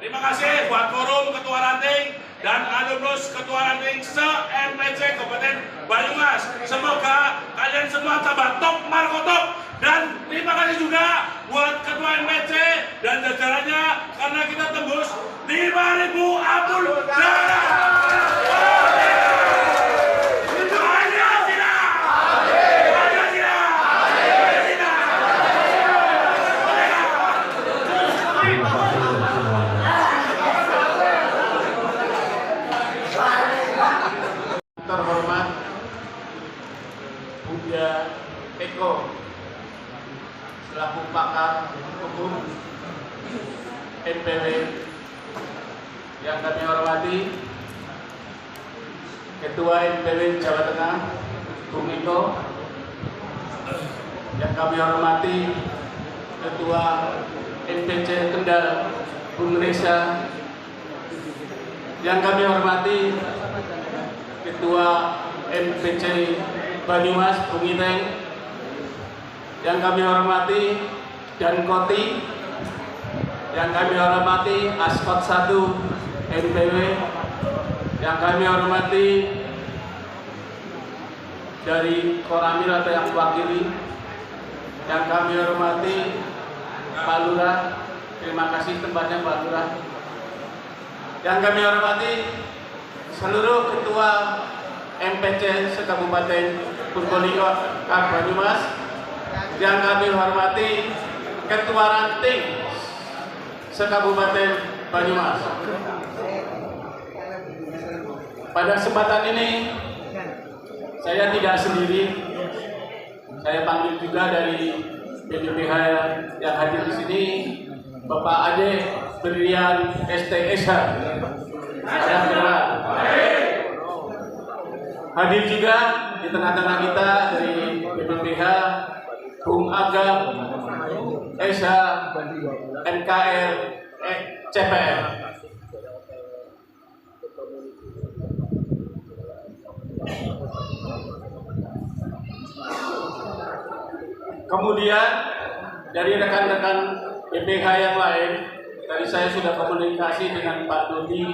Terima kasih buat forum ketua ranting dan alumnus ketua ranting se-MPC Kabupaten Banyumas. Semoga kalian semua tambah top markotop, dan terima kasih juga buat ketua MPC dan jajarannya karena kita tembus 5.000 ampul darah. Terhormat Buya Eko selaku pakar hukum NPW, yang kami hormati Ketua NPW Jawa Tengah Bung Eko, yang kami hormati Ketua NPC Kendal Bung Reza, yang kami hormati Ketua MPC Banyumas Bung Iteng, yang kami hormati Dan Koti, yang kami hormati Askot 1 NPW, yang kami hormati dari Koramil atau yang mewakili, yang kami hormati Pak Lurah, terima kasih tempatnya Pak Lurah, yang kami hormati seluruh ketua MPC se-Kabupaten Purbalingga Banyumas, yang kami hormati ketua ranting se-Kabupaten Banyumas. Pada kesempatan ini saya tidak sendiri, saya panggil juga dari BPPH yang hadir di sini, Bapak Ade Berlian STSH. Hadir juga di tengah-tengah kita dari BPPH Bung Agam Esa NKR CPR. Kemudian dari rekan-rekan BPH yang lain, tadi saya sudah komunikasi dengan Pak Dodi,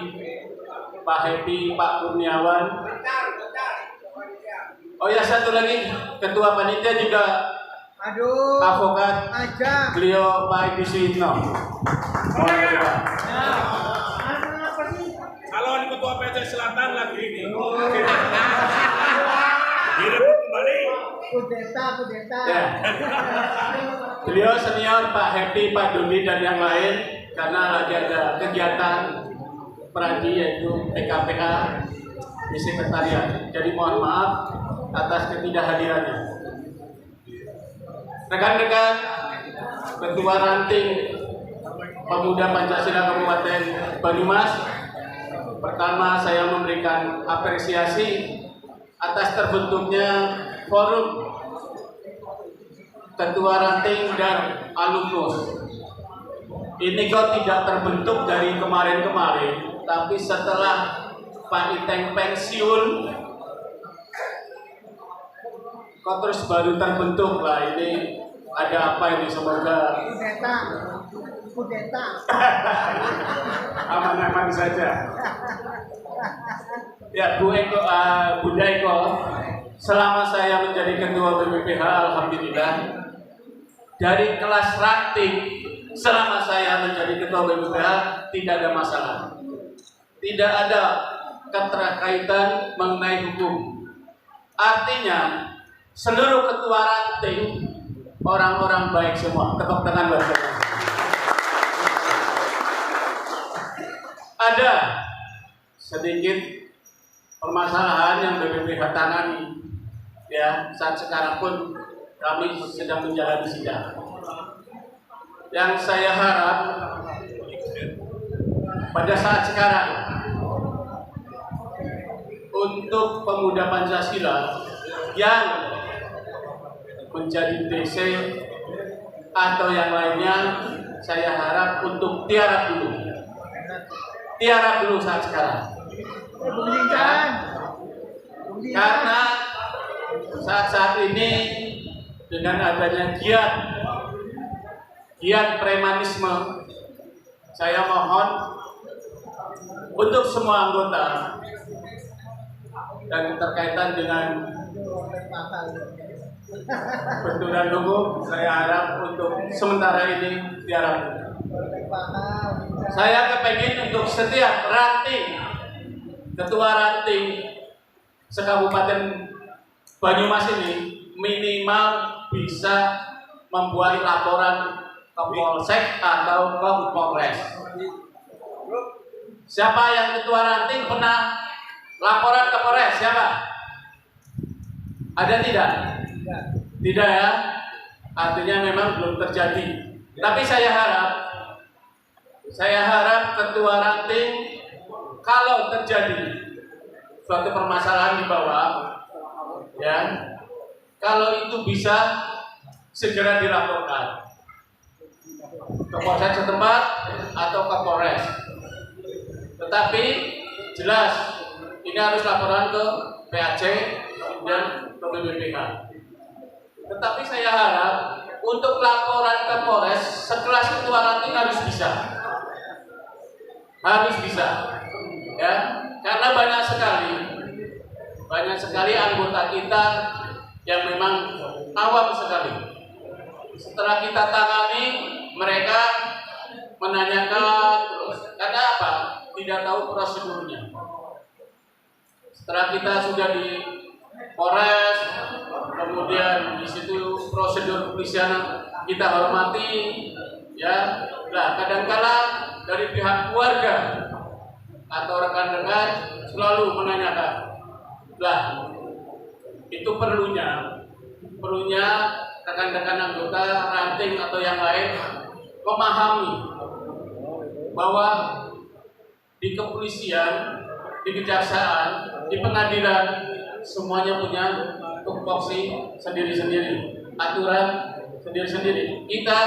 Pak Happy, Pak Kurniawan. Oh ya, satu lagi, Ketua Panitia juga Advokat beliau Pak Edi Sitno. Calon Ketua PC Aceh Selatan lagi ini. Direbut kembali. Kudeta. Ya. Beliau senior Pak Happy, Pak Doni dan yang lain karena lagi ada kegiatan pradi yaitu PKPA di sekretariat. Jadi mohon maaf atas ketidakhadirannya. Rekan-rekan Ketua Ranting Pemuda Pancasila Kabupaten Banyumas, pertama saya memberikan apresiasi atas terbentuknya forum Ketua Ranting dan alumnus. Ini kok tidak terbentuk dari kemarin-kemarin, tapi setelah Pak Iteng pensiun, kok terus baru terbentuk lah. Ini ada apa ini, semoga Kudeta. aman-aman saja. Ya, Bunda Eko, selama saya menjadi ketua BPPH, alhamdulillah, dari kelas ranting, selama saya menjadi ketua BPPH tidak ada masalah, tidak ada keterkaitan mengenai hukum. Artinya seluruh ketua ranting orang-orang baik semua. Tepuk tangan buat saya. Ada sedikit permasalahan yang BPPH tangani, ya, saat sekarang pun kami sedang menjalani sidang. Yang saya harap pada saat sekarang untuk pemuda Pancasila yang menjadi DC atau yang lainnya, saya harap untuk tiarap dulu saat sekarang. Karena saat ini dengan adanya giat premanisme, saya mohon untuk semua anggota dan terkaitan dengan benturan hukum, saya harap untuk sementara ini tiarap. Saya kepengin untuk setiap ranting, ketua ranting sekabupaten Banyumas ini minimal bisa membuat laporan ke Polsek atau ke Polres. Siapa yang ketua ranting pernah laporan ke Polres? Siapa? Ada tidak? Tidak ya? Artinya memang belum terjadi. Tapi saya harap ketua ranting kalau terjadi suatu permasalahan di bawah, ya, kalau itu bisa segera dilaporkan ke Polsek setempat atau ke Polres. Tetapi jelas ini harus laporan ke PAC dan ke BPPH. Tetapi saya harap untuk laporan ke Polres sekelas ketua ranting harus bisa, ya, karena banyak sekali anggota kita yang memang awam sekali. Setelah kita tangani, mereka menanyakan terus, karena apa? Tidak tahu prosedurnya. Setelah kita sudah di Polres, kemudian di situ prosedur kepolisian kita hormati, ya. Nah, kadangkala dari pihak keluarga atau rekan-rekan selalu menanyakan, lah, itu perlunya rekan-rekan anggota ranting atau yang lain memahami bahwa di kepolisian, di kejaksaan, di pengadilan semuanya punya tupoksi sendiri-sendiri, aturan sendiri-sendiri. Kita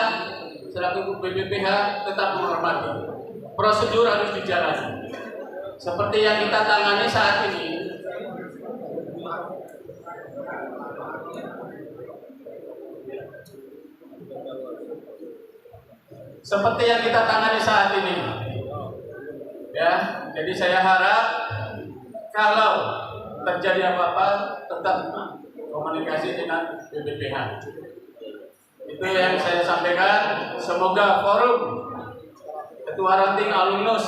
selaku BPPH tetap menghormati. Prosedur harus dijalani. Seperti yang kita tangani saat ini. Ya, jadi saya harap kalau terjadi apa-apa tetap komunikasi dengan BPPH. Itu yang saya sampaikan. Semoga forum ketua ranting alumnus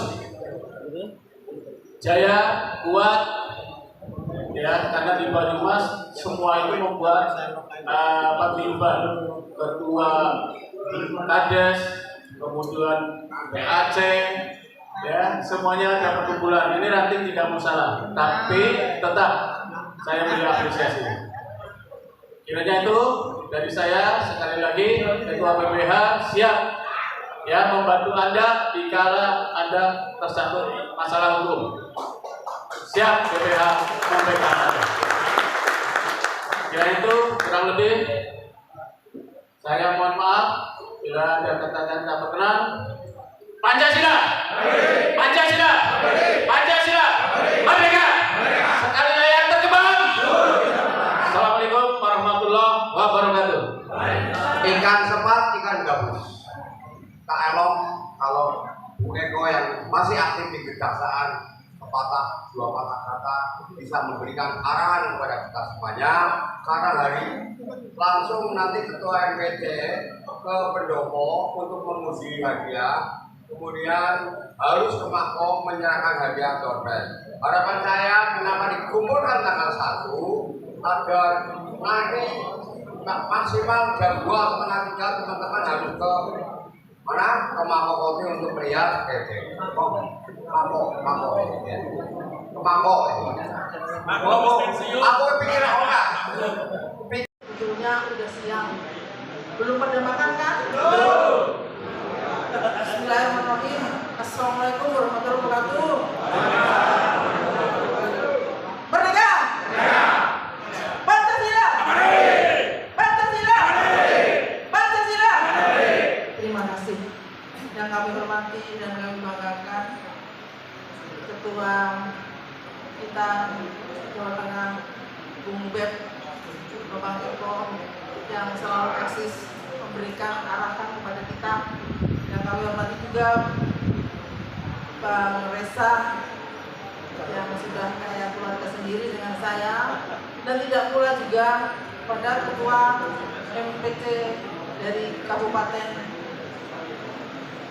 jaya, kuat, ya, karena di Banyumas semua itu membuat paguyuban, ketua Kades, kemudian PAC, ya, semuanya ada perkumpulan. Ini ranting tidak masalah, tapi tetap saya beri apresiasi. Kiranya itu dari saya sekali lagi, Ketua BPH siap ya membantu Anda dikala Anda tersangkut masalah hukum. Siap BPH membackup Anda. Kira itu kurang lebih saya mohon maaf bila ada kata-kata tak berkenan. Pancasila, Pancasila, Pancasila, Merdeka. Sekali layar terkembang. Assalamualaikum warahmatullahi wabarakatuh. Ikan sepat, ikan gabus. Tak elok kalau Bu Eko yang masih aktif di kejaksaan sepatah dua patah kata bisa memberikan arahan kepada kita semuanya, karena hari langsung nanti Ketua MPC ke pendopo untuk menguji hadiah, kemudian harus ke Makom menyerahkan hadiah dompet. Harapan saya kenapa dikumpulkan tanggal 1 agar nanti maksimal jam 2 atau setengah 3 teman-teman harus ke mana? Ke Mako untuk melihat Mako pikir enggak? Sebetulnya udah siang. Belum pada makan kan? Belum. Bismillahirrahmanirrahim. Assalamualaikum warahmatullahi wabarakatuh. Merdeka! Pancasila! Pancasila! Pancasila! Terima kasih. Yang kami hormati dan kami banggakan Ketua kita Jawa Tengah, Bung Beb, Bapak Eko, yang selalu eksis memberikan arahan kepada kita. Yang kami hormati juga Bang Resa yang sudah kayak keluarga sendiri dengan saya, dan tidak pula juga pada Ketua MPC dari Kabupaten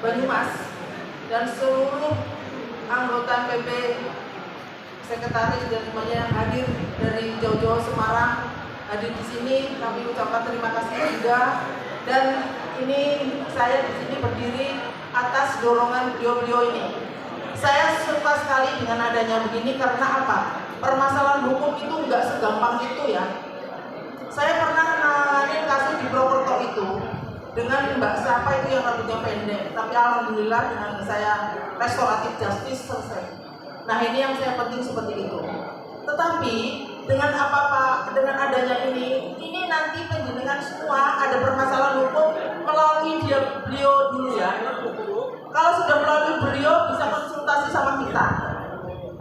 Banyumas dan seluruh anggota PP, sekretaris dan semuanya yang hadir dari jauh-jauh Semarang hadir di sini. Kami ucapkan terima kasih juga, dan ini saya di sini berdiri atas dorongan beliau-beliau ini. Saya suka sekali dengan adanya begini karena apa? Permasalahan hukum itu nggak segampang itu ya. Saya pernah nanganin kasus di Purwokerto itu dengan Mbak siapa itu yang rambutnya pendek, tapi alhamdulillah dengan saya restoratif justice selesai. Nah ini yang saya penting seperti itu. Tetapi dengan dengan adanya ini nanti penjenengan semua ada permasalahan hukum melalui beliau dulu ya. Kalau sudah melalui beliau bisa konsultasi sama kita.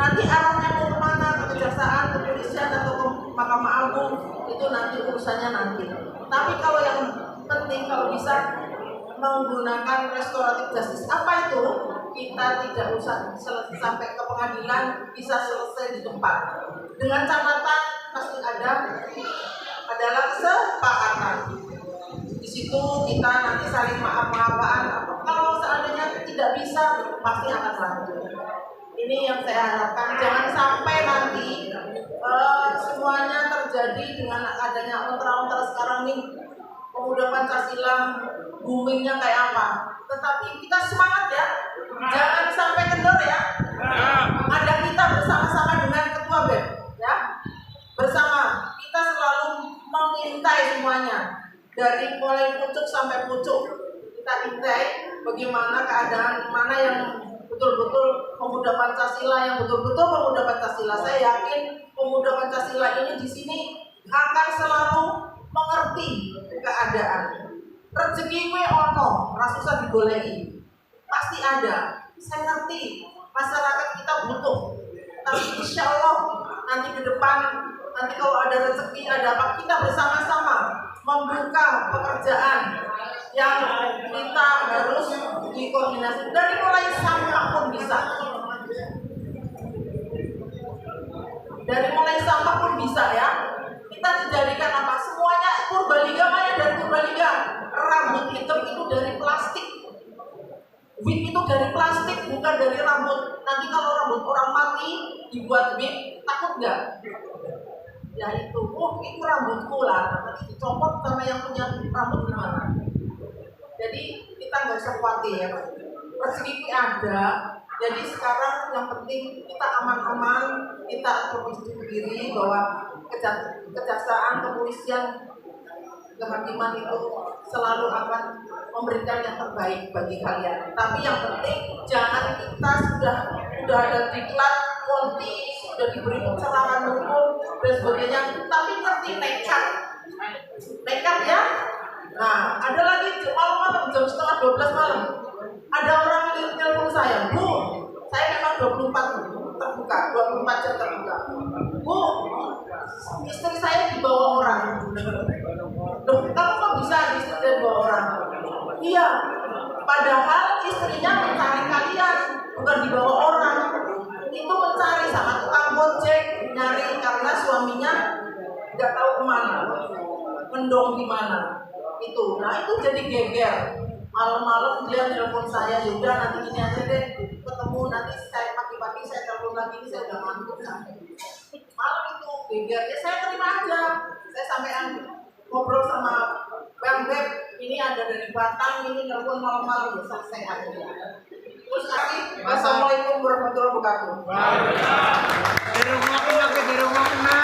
Nanti arahnya mau kemana, ke kejaksaan, ke kepolisian atau ke Mahkamah Agung, itu nanti urusannya nanti. Tapi kalau yang penting kalau bisa menggunakan restoratif justice, apa itu? Kita tidak usah sampai ke pengadilan, bisa selesai di tempat. Dengan catatan pasti adalah kesepakatan. Di situ kita nanti saling maaf-maafan. Kalau seandainya tidak bisa, pasti akan lanjut. Ini yang saya harapkan, jangan sampai nanti semuanya terjadi dengan adanya ontra-ontra sekarang nih. Pemuda Pancasila boomingnya kayak apa? Tetapi kita semangat ya, jangan sampai kendor ya. Ada kita bersama-sama dengan Ketua BEM ya, bersama kita selalu mengintai semuanya dari mulai pucuk sampai pucuk. Kita intai bagaimana keadaan, mana yang betul-betul pemuda Pancasila, yang betul-betul pemuda Pancasila. Saya yakin pemuda Pancasila ini di sini akan selalu mengerti keadaan. Rezeki kue ono, rasa digoleki. Pasti ada. Saya ngerti masyarakat kita butuh. Tapi insya Allah nanti ke depan, nanti kalau ada rezeki, ada apa, kita bersama-sama membuka pekerjaan yang kita harus dikoordinasi. Dari mulai sampah pun bisa. Dari mulai sampah pun bisa ya. Kita dijadikan apa? Semuanya Purbalingga, mana dari Purbalingga. Rambut hitam itu dari plastik. Wig itu dari plastik, bukan dari rambut. Nanti kalau rambut orang tapi dibuat wig, takut nggak? Ya itu rambutku lah, nanti dicopot sama yang punya rambut gimana? Jadi kita nggak usah khawatir, rezeki ada. Jadi sekarang yang penting kita aman-aman, kita berpikir diri bahwa kejaksaan, kepolisian, kehakiman itu selalu akan memberikan yang terbaik bagi kalian. Tapi yang penting jangan kita sudah ada diklat, konti, sudah diberi pencerahan hukum dan sebagainya, tapi ngerti nekat ya. Nah, ada lagi malam-malam jam setengah 12 malam. Ada orang yang telepon saya, Bu, saya memang 24 jam terbuka. Bu, istri saya dibawa orang. Loh, kamu kok bisa istri dibawa orang? Iya, padahal istrinya mencari kalian, bukan dibawa orang. Itu mencari sama tukang gojek, nyari karena suaminya nggak tahu kemana, mendong di mana. Itu, nah itu jadi geger. Malam-malam dia telepon saya, yaudah nanti ini aja deh, ketemu nanti saya pagi-pagi saya telepon lagi, ini saya udah ngantuk sampai malam itu geger. Ya saya terima aja, saya sampean ngobrol sama Bang Beb, ini ada dari Batam, ini telepon malam-malam, ya selesai aja. Terus lagi, Wassalamualaikum warahmatullahi wabarakatuh. Di rumah kena.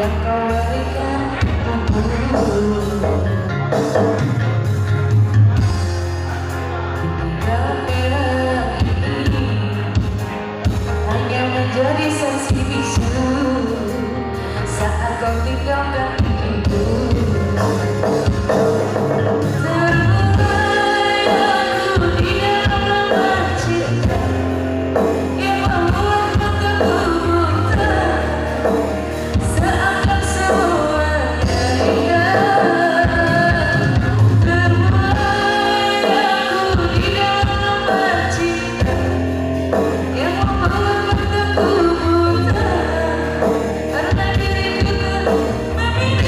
Yang kau berikan tinggal merah ini hanya menjadi saksi bisu saat kau tinggalkan hidupku. Terurai aku di dalam cinta yang membuat mataku buta. Seakan semuanya indah, terurai aku di dalam cinta yang membuat mataku buta. Karena diriku meminta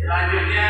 Selanjutnya